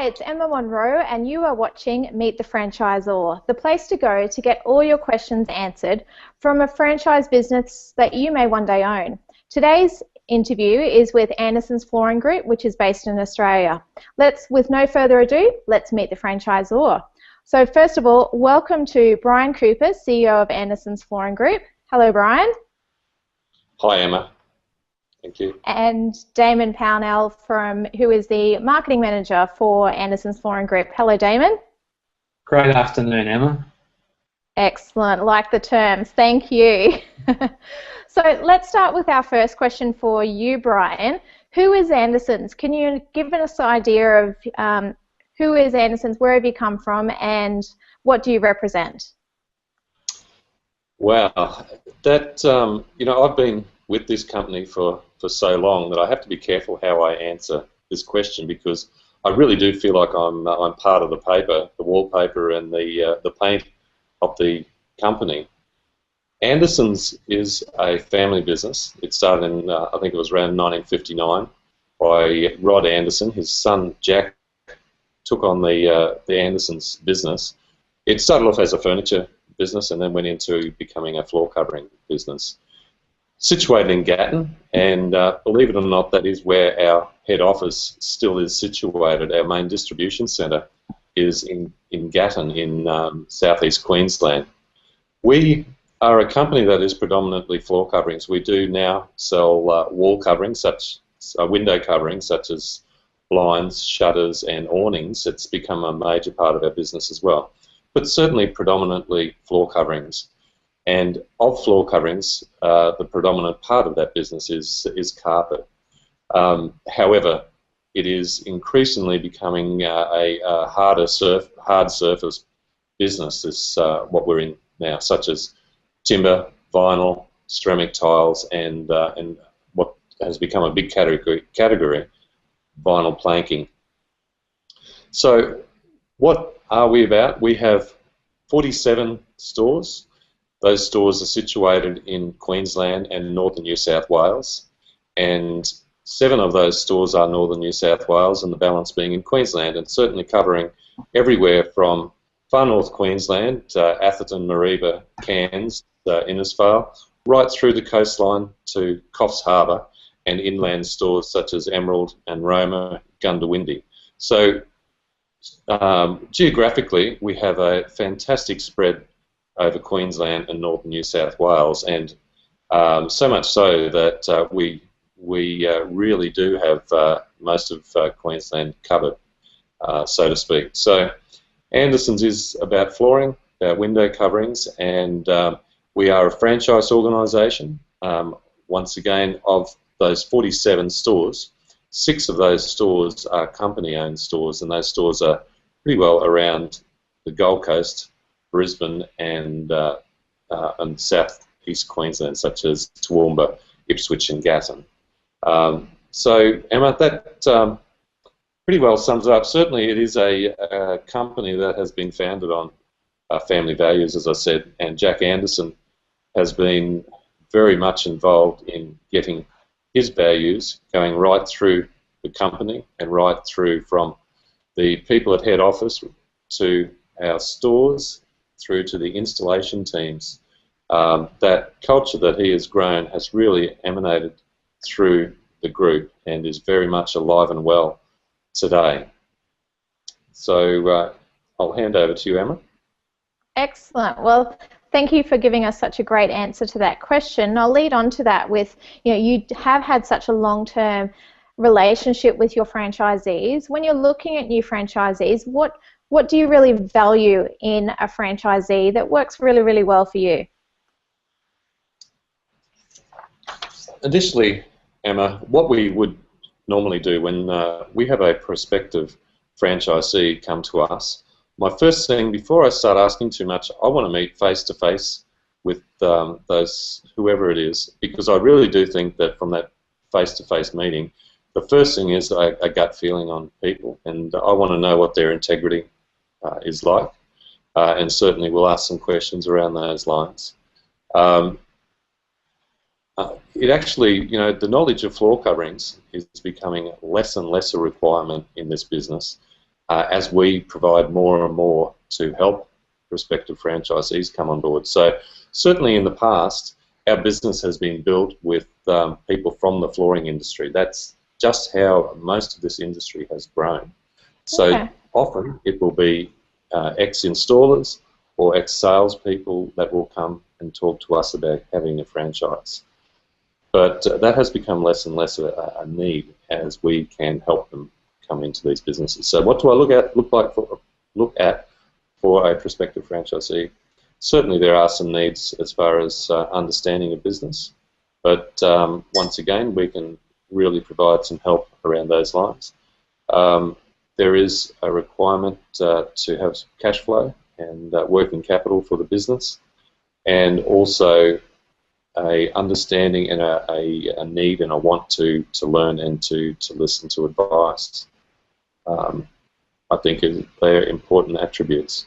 Hi, it's Emma Monroe, and you are watching Meet the Franchisor, the place to go to get all your questions answered from a franchise business that you may one day own. Today's interview is with Andersens Flooring Group, which is based in Australia. With no further ado, let's meet the franchisor. So first of all, welcome to Brian Cooper, CEO of Andersens Flooring Group. Hello, Brian. Hi, Emma. Thank you. And Damon Pownell, who is the marketing manager for Andersens Flooring Group. Hello, Damon. Great afternoon, Emma. Excellent. Like the terms. Thank you. So let's start with our first question for you, Brian. Who is Andersens? Can you give us an idea of who is Andersens, where have you come from, and what do you represent? Wow, that I've been with this company for so long that I have to be careful how I answer this question, because I really do feel like I'm part of the paper, the wallpaper, and the paint of the company. Andersens is a family business. It started in I think it was around 1959 by Rod Andersen. His son Jack took on the Andersens business. It started off as a furniture business and then went into becoming a floor covering business. Situated in Gatton, and believe it or not, that is where our head office still is situated. Our main distribution centre is in Gatton in southeast Queensland. We are a company that is predominantly floor coverings. We do now sell wall coverings, window coverings such as blinds, shutters and awnings. It's become a major part of our business as well, but certainly predominantly floor coverings. And of floor coverings, the predominant part of that business is carpet. However, it is increasingly becoming a hard surface business. Is what we're in now, such as timber, vinyl, ceramic tiles, and what has become a big category, vinyl planking. So, what are we about? We have 47 stores. Those stores are situated in Queensland and northern New South Wales, and 7 of those stores are northern New South Wales, and the balance being in Queensland, and certainly covering everywhere from far north Queensland, Atherton, Mareeba, Cairns, Innisfail, right through the coastline to Coffs Harbour, and inland stores such as Emerald and Roma, Goondiwindi. So geographically, we have a fantastic spread over Queensland and northern New South Wales, and so much so that we really do have most of Queensland covered, so to speak. So Andersens is about flooring, about window coverings, and we are a franchise organisation. Once again, of those 47 stores, 6 of those stores are company-owned stores, and those stores are pretty well around the Gold Coast, Brisbane, and southeast Queensland, such as Toowoomba, Ipswich, and Gatton. So, Emma, that pretty well sums it up. Certainly, it is a company that has been founded on family values, as I said, and Jack Andersen has been very much involved in getting his values going right through the company and right through from the people at head office to our stores, through to the installation teams. That culture that he has grown has really emanated through the group and is very much alive and well today. So I'll hand over to you, Emma. Excellent. Well, thank you for giving us such a great answer to that question. I'll lead on to that with, you have had such a long-term relationship with your franchisees. When you're looking at new franchisees, what do you really value in a franchisee that works really, really well for you? Initially, Emma, what we would normally do when we have a prospective franchisee come to us, my first thing, before I start asking too much, I want to meet face-to-face with those, whoever it is, because I really do think that from that face-to-face meeting, the first thing is a gut feeling on people, and I want to know what their integrity is like, and certainly we'll ask some questions around those lines. It actually, the knowledge of floor coverings is becoming less and less a requirement in this business. as we provide more and more to help prospective franchisees come on board. So certainly in the past, our business has been built with people from the flooring industry. That's just how most of this industry has grown. So often it will be ex-installers or ex-salespeople that will come and talk to us about having a franchise. But that has become less and less a need as we can help them come into these businesses. So what do I look at for a prospective franchisee? Certainly there are some needs as far as understanding a business, but once again we can really provide some help around those lines. There is a requirement to have cash flow and working capital for the business, and also a understanding and a need and a want to learn and to listen to advice. I think they're important attributes.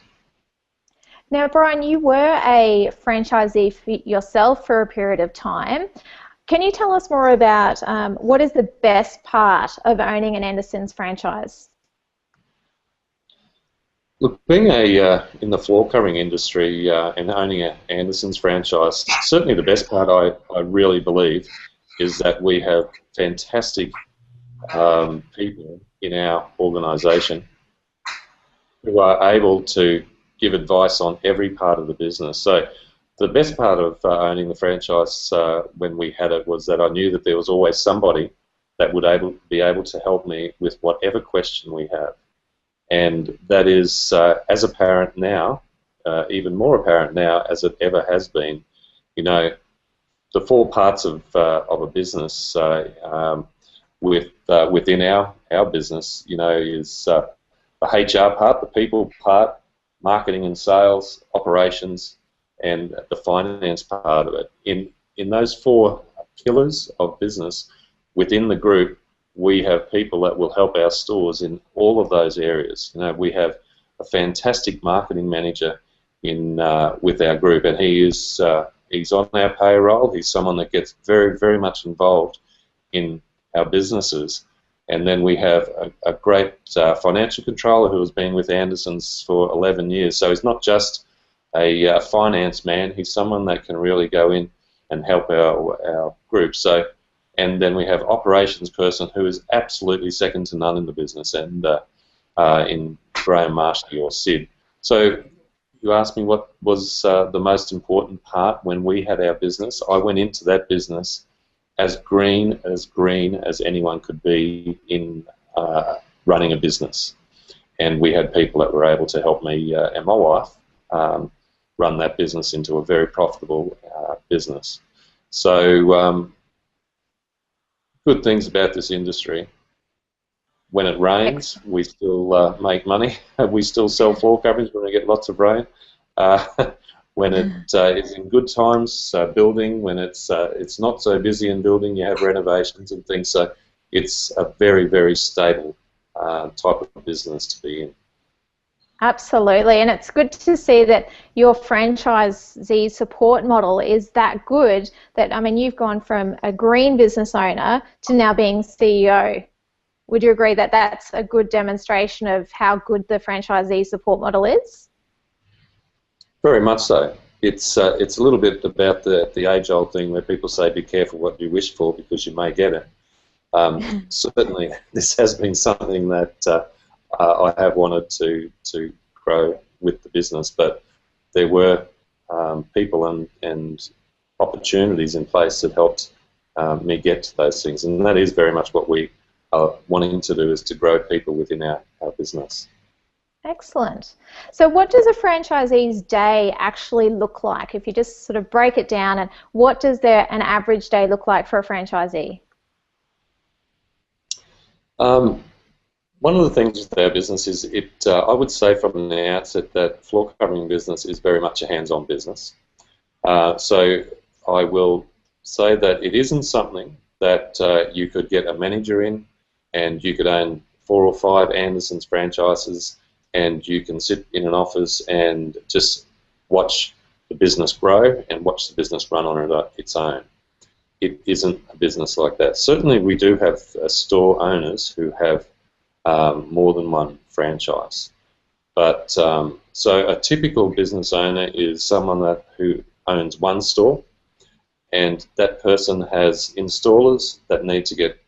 Now, Brian, you were a franchisee yourself for a period of time. Can you tell us more about what is the best part of owning an Andersens franchise? Look, being in the floor covering industry and owning an Andersens franchise, certainly the best part I really believe is that we have fantastic people in our organisation who are able to give advice on every part of the business. So the best part of owning the franchise when we had it was that I knew that there was always somebody that would be able to help me with whatever question we have. And that is, as apparent now, even more apparent now as it ever has been. You know, the four parts of a business within our business, you know, is the HR part, the people part, marketing and sales, operations, and the finance part of it. In those four pillars of business within the group, we have people that will help our stores in all of those areas. You know, we have a fantastic marketing manager with our group, and he's on our payroll. He's someone that gets very, very much involved in our businesses. And then we have a great financial controller who has been with Andersens for 11 years. So he's not just a finance man. He's someone that can really go in and help our group. So. And then we have operations person who is absolutely second to none in the business, and in Graham Marshy or Sid. So you asked me what was the most important part when we had our business. I went into that business as green as anyone could be in running a business. And we had people that were able to help me and my wife run that business into a very profitable business. So good things about this industry. When it rains, we still make money. We still sell floor coverings when we get lots of rain. When it is in good times, building. When it's not so busy in building, you have renovations and things. So it's a very, very stable type of business to be in. Absolutely, and it's good to see that your franchisee support model is that good that, I mean, you've gone from a green business owner to now being CEO. Would you agree that that's a good demonstration of how good the franchisee support model is? Very much so. It's a little bit about the age-old thing where people say, be careful what you wish for because you may get it. Certainly, this has been something that I have wanted to grow with the business, but there were people and opportunities in place that helped me get to those things, and that is very much what we are wanting to do, is to grow people within our business. Excellent. So what does a franchisee's day actually look like? If you just sort of break it down, and what does an average day look like for a franchisee? One of the things with our business is I would say from the outset that floor covering business is very much a hands-on business. So I will say that it isn't something that you could get a manager in and you could own 4 or 5 Andersens franchises and you can sit in an office and just watch the business grow and watch the business run on its own. It isn't a business like that. Certainly we do have store owners who have more than one franchise. But so a typical business owner is someone who owns one store, and that person has installers that need to get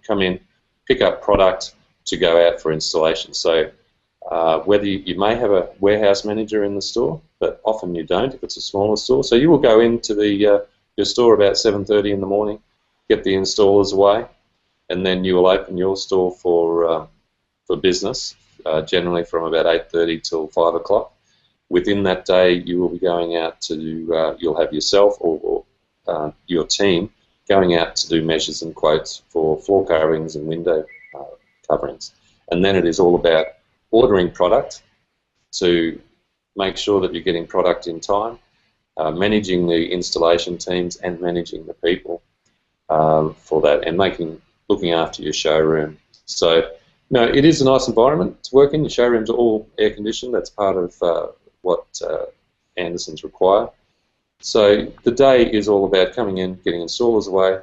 come in, pick up product to go out for installation. So whether you may have a warehouse manager in the store, but often you don't if it's a smaller store. So you will go into your store about 7:30 in the morning, get the installers away, and then you will open your store for business, generally from about 8:30 till 5 o'clock. Within that day, you will be going out to you'll have yourself or your team going out to do measures and quotes for floor coverings and window coverings. And then it is all about ordering product to make sure that you're getting product in time, managing the installation teams and managing the people for that, and looking after your showroom. So, no, it is a nice environment to work in. Your showrooms are all air conditioned. That's part of what Andersens require. So the day is all about coming in, getting installers away,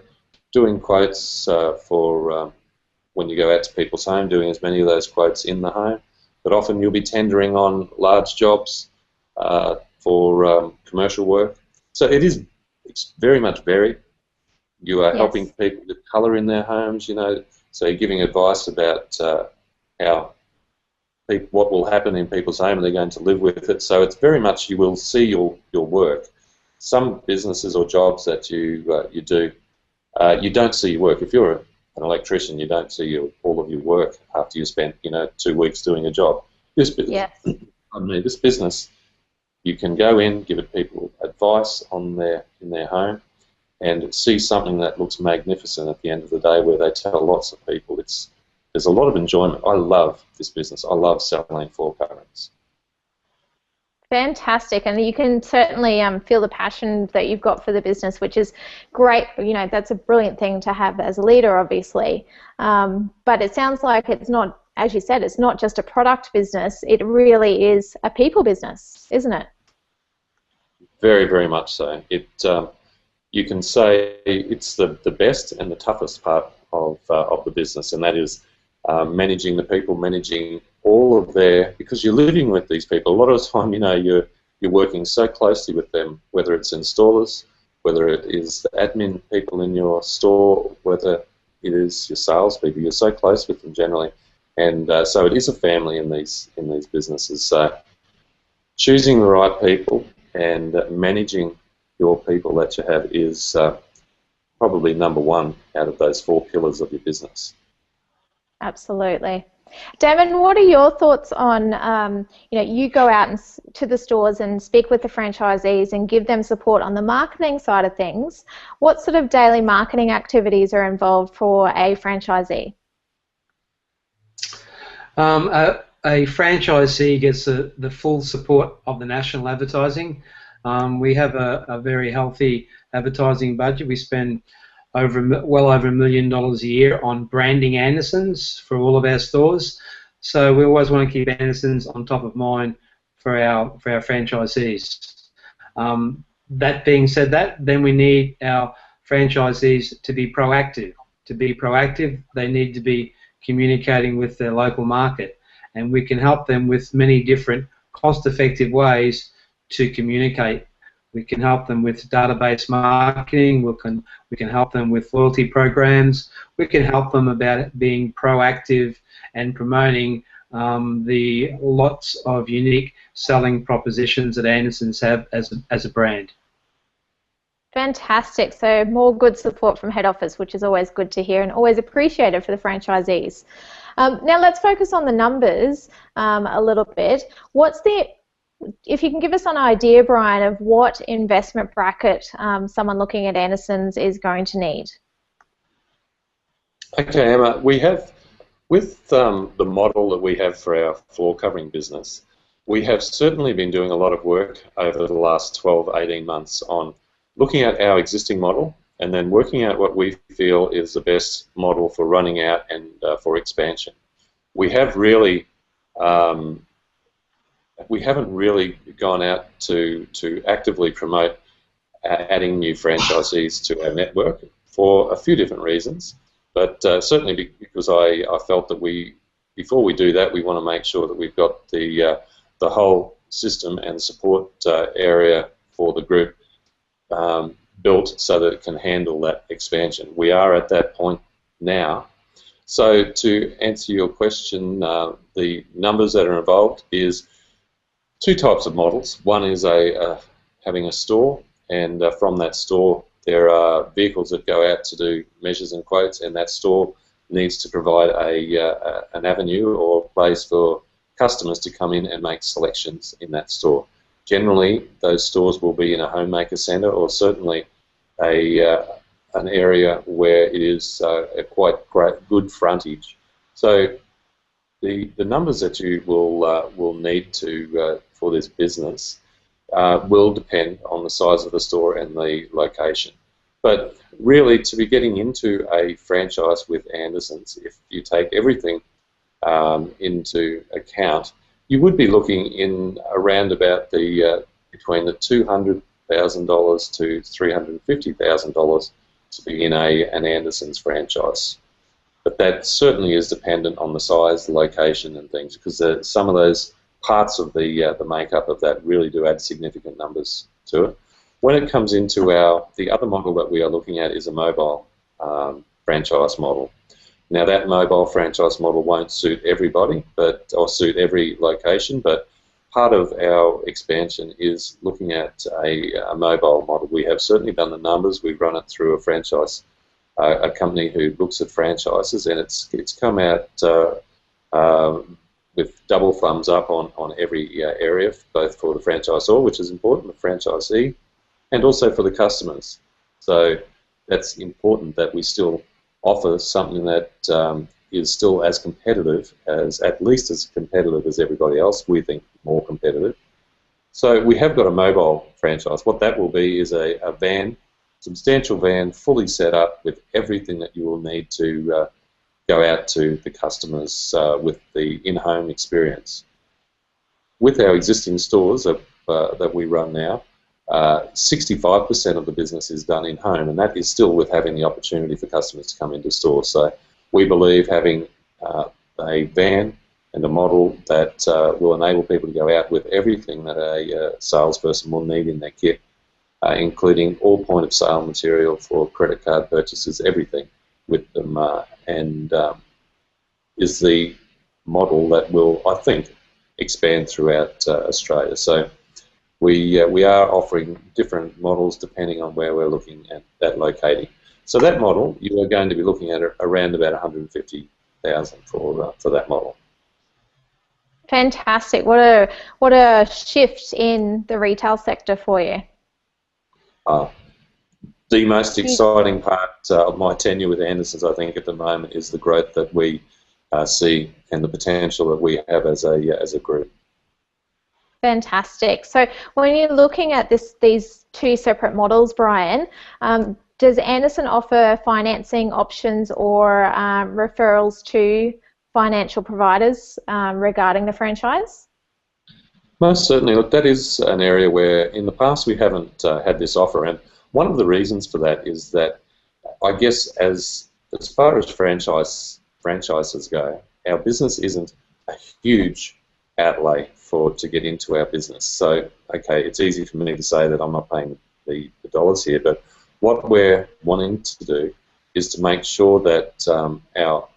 doing quotes for when you go out to people's home, doing as many of those quotes in the home. But often you'll be tendering on large jobs for commercial work. So it's very much varied. You are helping people with colour in their homes, so you're giving advice about what will happen in people's home, and they're going to live with it. So it's very much you will see your work. Some businesses or jobs that you do, you don't see your work. If you're an electrician, you don't see all of your work after you spent 2 weeks doing a job. This business, this business, you can go in, give people advice in their home, and see something that looks magnificent at the end of the day, where they tell lots of people. There's a lot of enjoyment. I love this business. I love selling floor coverings. Fantastic, and you can certainly feel the passion that you've got for the business, which is great. That's a brilliant thing to have as a leader, obviously. But it sounds like it's not, as you said, it's not just a product business. It really is a people business, isn't it? Very, very much so. You can say it's the best and the toughest part of the business, and that is managing the people, managing all of because you're living with these people. A lot of the time, you're working so closely with them, whether it's installers, whether it is the admin people in your store, whether it is your salespeople. You're so close with them generally, and so it is a family in these businesses. So choosing the right people and managing your people that you have is probably number one out of those 4 pillars of your business. Absolutely. Damon, what are your thoughts on, you go out to the stores and speak with the franchisees and give them support on the marketing side of things. What sort of daily marketing activities are involved for a franchisee? A franchisee gets the full support of the national advertising. We have a very healthy advertising budget. We spend well over $1 million a year on branding Andersens for all of our stores. So we always want to keep Andersens on top of mind for our franchisees. That being said, then we need our franchisees to be proactive. To be proactive, they need to be communicating with their local market, and we can help them with many different cost-effective ways to communicate. We can help them with database marketing. We can help them with loyalty programs. We can help them about being proactive and promoting the lots of unique selling propositions that Andersens have as a brand. Fantastic. So more good support from head office, which is always good to hear and always appreciated for the franchisees. Now let's focus on the numbers a little bit. If you can give us an idea, Brian, of what investment bracket someone looking at Andersens is going to need. Okay, Emma, we have, with the model that we have for our floor covering business, we have certainly been doing a lot of work over the last 12, 18 months on looking at our existing model and then working out what we feel is the best model for running out and for expansion. We haven't really gone out to actively promote adding new franchisees to our network for a few different reasons, but certainly because I felt that we before we do that, we want to make sure that we've got the whole system and support area for the group built so that it can handle that expansion. We are at that point now. So to answer your question, the numbers that are involved is two types of models. One is having a store, and from that store there are vehicles that go out to do measures and quotes, and that store needs to provide an avenue or place for customers to come in and make selections in that store. Generally, those stores will be in a homemaker centre, or certainly an area where it is a quite good frontage. So the numbers that you will need to for this business will depend on the size of the store and the location. But really, to be getting into a franchise with Andersens, if you take everything into account, you would be looking in around about the between the $200,000 to $350,000 to be in an Andersens franchise. But that certainly is dependent on the size, the location, and things, because some of those parts of the makeup of that really do add significant numbers to it. When it comes into the other model that we are looking at is a mobile franchise model. Now that mobile franchise model won't suit everybody, or suit every location, but part of our expansion is looking at a mobile model. We have certainly done the numbers. We've run it through a franchise, a company who looks at franchises, and it's come out with double thumbs up on every area, both for the franchisor, which is important, the franchisee, and also for the customers. So that's important that we still offer something that is still as competitive, at least as competitive as everybody else. We think more competitive. So we have got a mobile franchise. What that will be is a van, substantial van, fully set up with everything that you will need to go out to the customers with the in-home experience. With our existing stores that we run now, 65% of the business is done in-home, and that is still with having the opportunity for customers to come into stores. So we believe having a van and a model that will enable people to go out with everything that a salesperson will need in their kit, including all point-of-sale material for credit card purchases, everything with them, and is the model that will, I think, expand throughout Australia. So we are offering different models depending on where we're looking at that locating. So that model, you are going to be looking at around about $150,000 for that model. Fantastic! What a shift in the retail sector for you. The most exciting part of my tenure with Andersens, I think, at the moment, is the growth that we see and the potential that we have as a group. Fantastic. So when you're looking at these two separate models, Brian, does Andersen offer financing options or referrals to financial providers regarding the franchise? Most certainly. Look, that is an area where in the past we haven't had this offer, and one of the reasons for that is that I guess as far as franchises go, our business isn't a huge outlay to get into our business. So, okay, it's easy for me to say that I'm not paying the dollars here, but what we're wanting to do is to make sure that our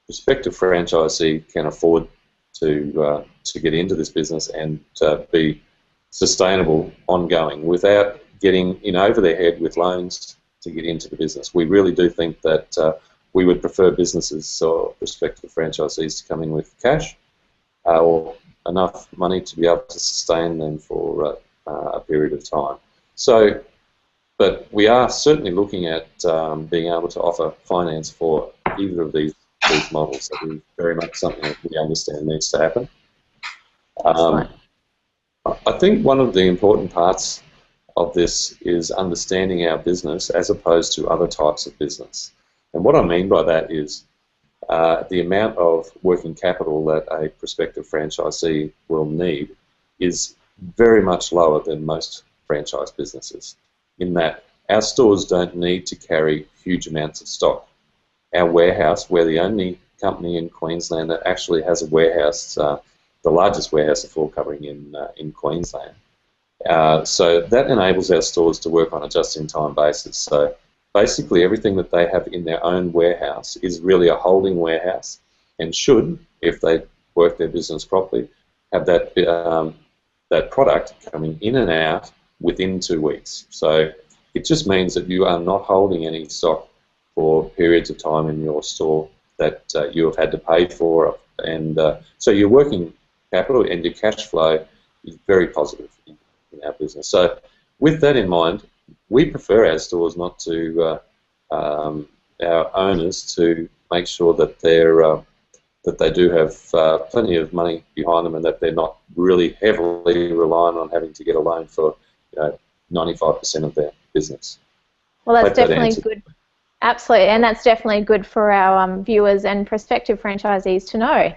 prospective franchisee can afford to get into this business and be sustainable ongoing without getting in over their head with loans to get into the business. We really do think that we would prefer businesses or prospective franchisees to come in with cash or enough money to be able to sustain them for a period of time. So, but we are certainly looking at being able to offer finance for either of these models. That is very much something that we understand needs to happen. I think one of the important parts of this is understanding our business as opposed to other types of business. And what I mean by that is the amount of working capital that a prospective franchisee will need is very much lower than most franchise businesses, in that our stores don't need to carry huge amounts of stock. Our warehouse, we're the only company in Queensland that actually has a warehouse, the largest warehouse of floor covering in Queensland. So that enables our stores to work on a just-in-time basis. So basically everything that they have in their own warehouse is really a holding warehouse, and should, if they work their business properly, have that that product coming in and out within 2 weeks. So it just means that you are not holding any stock for periods of time in your store that you have had to pay for, and so your working capital and your cash flow is very positive in our business. So with that in mind, we prefer our stores not to, our owners to make sure that that they do have plenty of money behind them, and that they're not really heavily reliant on having to get a loan for 95% of their business. Well, that's definitely good. Absolutely, and that's definitely good for our viewers and prospective franchisees to know.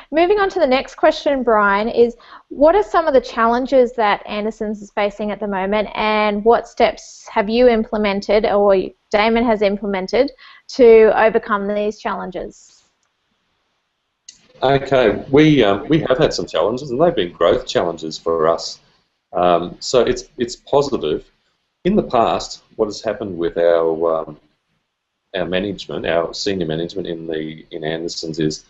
Moving on to the next question, Brian, is what are some of the challenges that Andersens is facing at the moment, and what steps have you implemented or Damon has implemented to overcome these challenges? Okay, we have had some challenges, and they've been growth challenges for us. So it's positive. In the past, what has happened with our management, our senior management in Andersens, is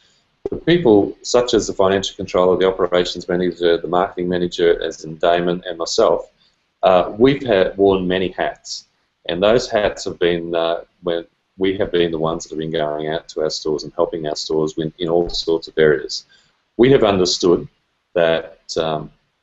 the people such as the financial controller, the operations manager, the marketing manager, as in Damon and myself, we've worn many hats, and those hats have been when we have been the ones that have been going out to our stores and helping our stores in all sorts of areas. We have understood that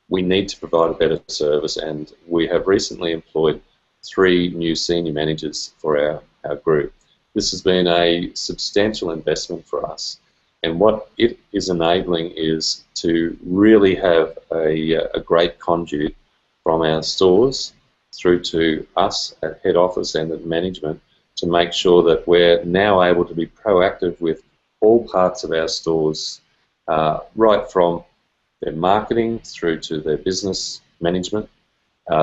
we need to provide a better service, and we have recently employed 3 new senior managers for our group. This has been a substantial investment for us, and what it is enabling is to really have a great conduit from our stores through to us at head office and at management, to make sure that we're now able to be proactive with all parts of our stores, right from their marketing through to their business management,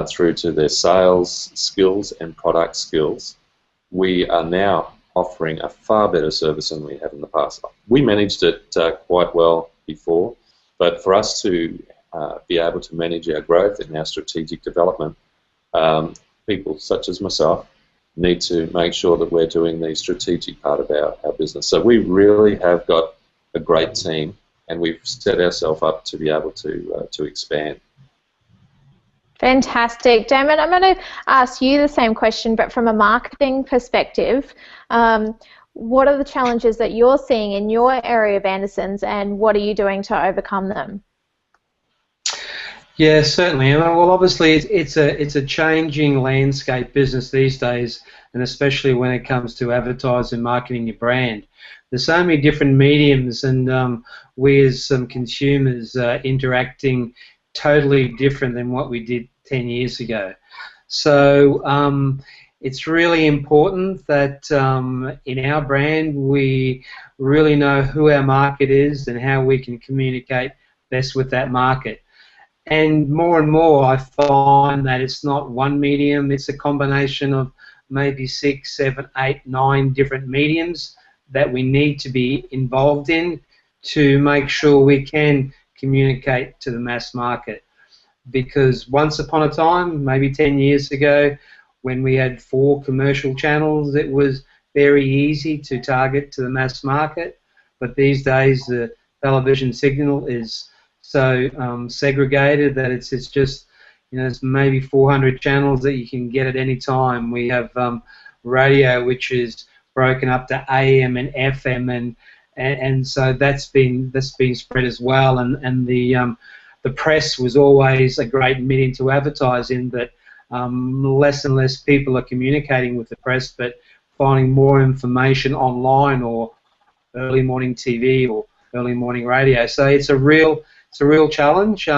through to their sales skills and product skills. We are now offering a far better service than we have in the past. We managed it quite well before, but for us to be able to manage our growth and our strategic development, people such as myself need to make sure that we're doing the strategic part of our business. So we really have got a great team, and we've set ourselves up to be able to expand. Fantastic. Damon, I'm going to ask you the same question, but from a marketing perspective. What are the challenges that you're seeing in your area of Andersens, and what are you doing to overcome them? Yeah, certainly. Well, obviously, it's a changing landscape business these days, and especially when it comes to advertising and marketing your brand. There's so many different mediums, and we as some consumers interacting totally different than what we did 10 years ago. So it's really important that in our brand we really know who our market is and how we can communicate best with that market. And more, I find that it's not one medium, it's a combination of maybe 6, 7, 8, 9 different mediums that we need to be involved in to make sure we can communicate to the mass market. Because once upon a time, maybe 10 years ago, when we had 4 commercial channels, it was very easy to target to the mass market. But these days, the television signal is so segregated that it's just, there's maybe 400 channels that you can get at any time. We have radio, which is broken up to AM and FM, and so that's been spread as well. And the press was always a great medium to advertise in, but less and less people are communicating with the press, but finding more information online or early morning TV or early morning radio. So it's a real challenge.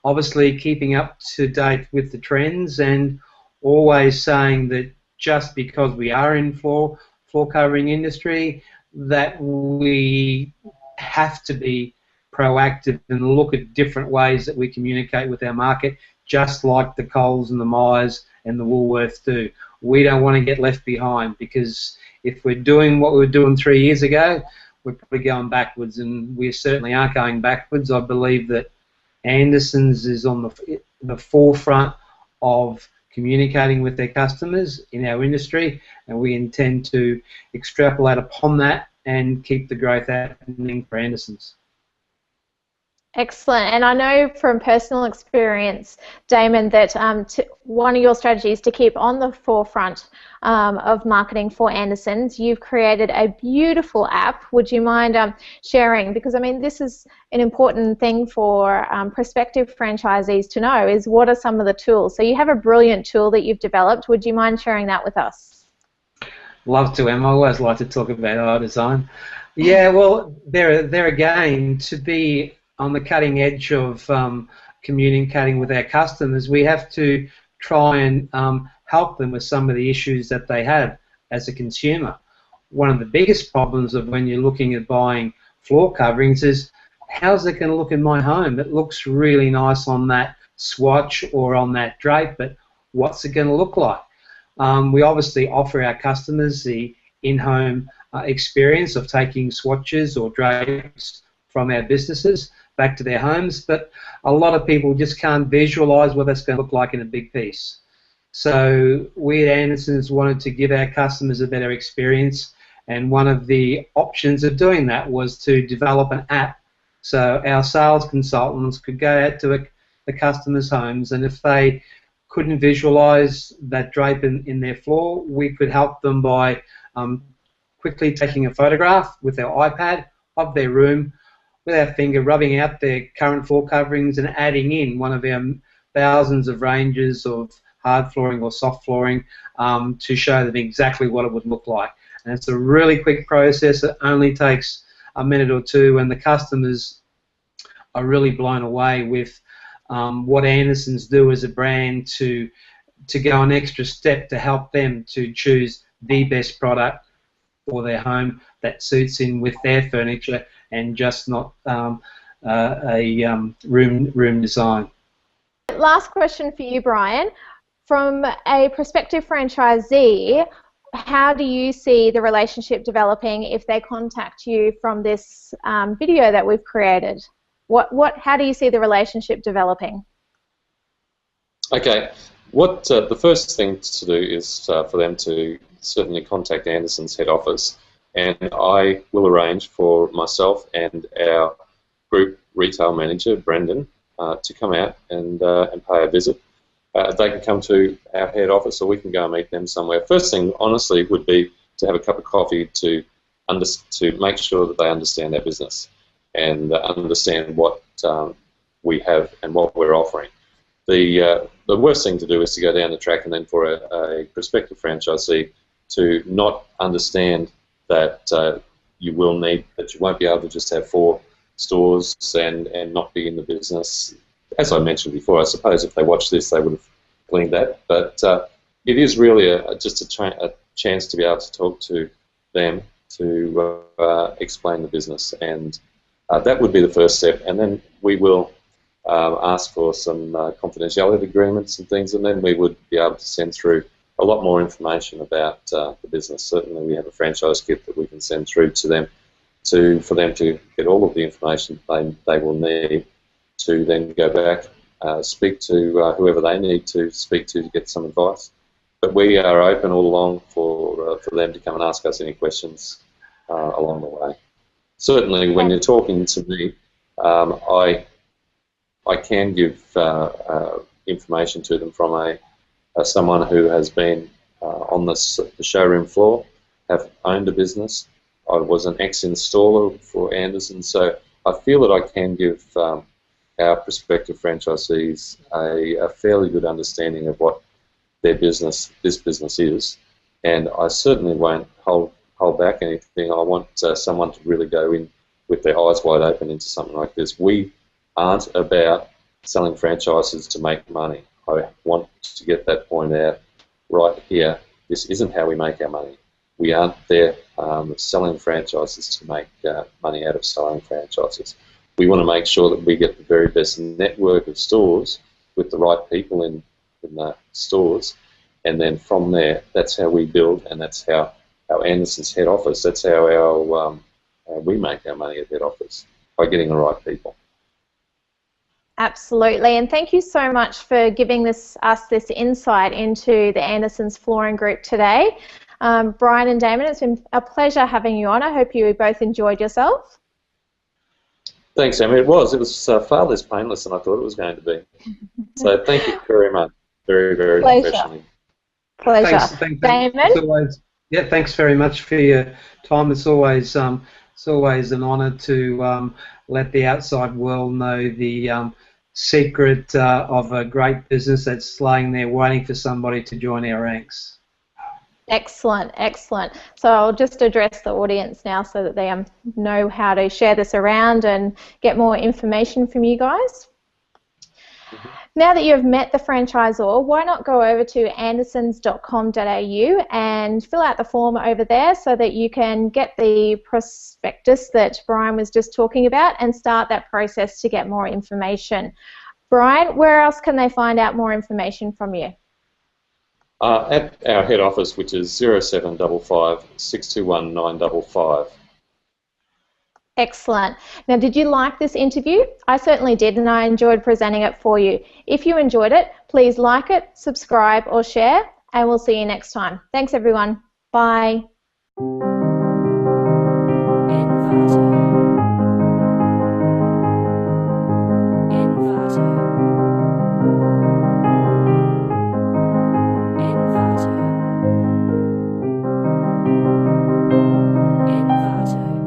Obviously, keeping up to date with the trends, and always saying that just because we are in floor covering industry, that we have to be proactive and look at different ways that we communicate with our market, just like the Coles and the Myers and the Woolworths do. We don't want to get left behind, because if we're doing what we were doing 3 years ago, we're probably going backwards, and we certainly aren't going backwards. I believe that Andersens is on the forefront of communicating with their customers in our industry, and we intend to extrapolate upon that and keep the growth happening for Andersens. Excellent. And I know from personal experience, Damon, that one of your strategies to keep on the forefront of marketing for Andersens, you've created a beautiful app. Would you mind sharing? Because, I mean, this is an important thing for prospective franchisees to know, is what are some of the tools. So you have a brilliant tool that you've developed. Would you mind sharing that with us? Love to, Em. I always like to talk about our design. Yeah, well, there again, to be on the cutting edge of communicating with our customers, we have to try and help them with some of the issues that they have as a consumer. One of the biggest problems of when you're looking at buying floor coverings is, how's it going to look in my home? It looks really nice on that swatch or on that drape, but what's it going to look like? We obviously offer our customers the in-home experience of taking swatches or drapes from our businesses back to their homes, but a lot of people just can't visualise what that's going to look like in a big piece. So we at Andersens wanted to give our customers a better experience, and one of the options of doing that was to develop an app so our sales consultants could go out to the customers' homes, and if they couldn't visualise that drape in their floor, we could help them by quickly taking a photograph with their iPad of their room, with our finger rubbing out their current floor coverings and adding in one of our thousands of ranges of hard flooring or soft flooring to show them exactly what it would look like. And it's a really quick process. It only takes a minute or two, and the customers are really blown away with what Andersens do as a brand to go an extra step to help them to choose the best product for their home that suits in with their furniture and just not a room design. Last question for you, Brian. From a prospective franchisee, how do you see the relationship developing if they contact you from this video that we've created? How do you see the relationship developing? Okay, the first thing to do is for them to certainly contact Andersens head office, and I will arrange for myself and our group retail manager, Brendan, to come out and pay a visit. They can come to our head office, or we can go and meet them somewhere. First thing, honestly, would be to have a cup of coffee to make sure that they understand our business and understand what we have and what we're offering. The worst thing to do is to go down the track and then for a prospective franchisee to not understand that you won't be able to just have 4 stores and not be in the business. As I mentioned before, I suppose if they watched this, they would have gleaned that. But it is really just a chance to be able to talk to them to explain the business, and that would be the first step. And then we will ask for some confidentiality agreements and things, and then we would be able to send through a lot more information about the business. Certainly, we have a franchise kit that we can send through to them for them to get all of the information they will need to then go back, speak to whoever they need to speak to get some advice. But we are open all along for them to come and ask us any questions along the way. Certainly, when you're talking to me, I can give information to them from someone who has been on the showroom floor, have owned a business. I was an ex-installer for Andersens, so I feel that I can give our prospective franchisees a fairly good understanding of what this business is, and I certainly won't hold back anything. I want someone to really go in with their eyes wide open into something like this. We aren't about selling franchises to make money. I want to get that point out right here. This isn't how we make our money. We aren't there selling franchises to make money out of selling franchises. We want to make sure that we get the very best network of stores with the right people in the stores, and then from there, that's how we build, and that's how Andersens head office. That's how we make our money at head office, by getting the right people. Absolutely, and thank you so much for giving us this insight into the Andersens Flooring Group today. Brian and Damon, it's been a pleasure having you on. I hope you both enjoyed yourself. Thanks, Emma. It was far less painless than I thought it was going to be. So thank you very much. Very, very professionally. Pleasure. Thanks, Damon? Thanks very much for your time. It's always an honour to let the outside world know the secret of a great business that's laying there waiting for somebody to join our ranks. Excellent, excellent. So I'll just address the audience now so that they know how to share this around and get more information from you guys. Now that you've met the franchisor, why not go over to andersens.com.au and fill out the form over there so that you can get the prospectus that Brian was just talking about and start that process to get more information. Brian, where else can they find out more information from you? At our head office, which is 0755 621 955. Excellent. Now, did you like this interview? I certainly did, and I enjoyed presenting it for you. If you enjoyed it, please like it, subscribe, or share, and we'll see you next time. Thanks, everyone. Bye.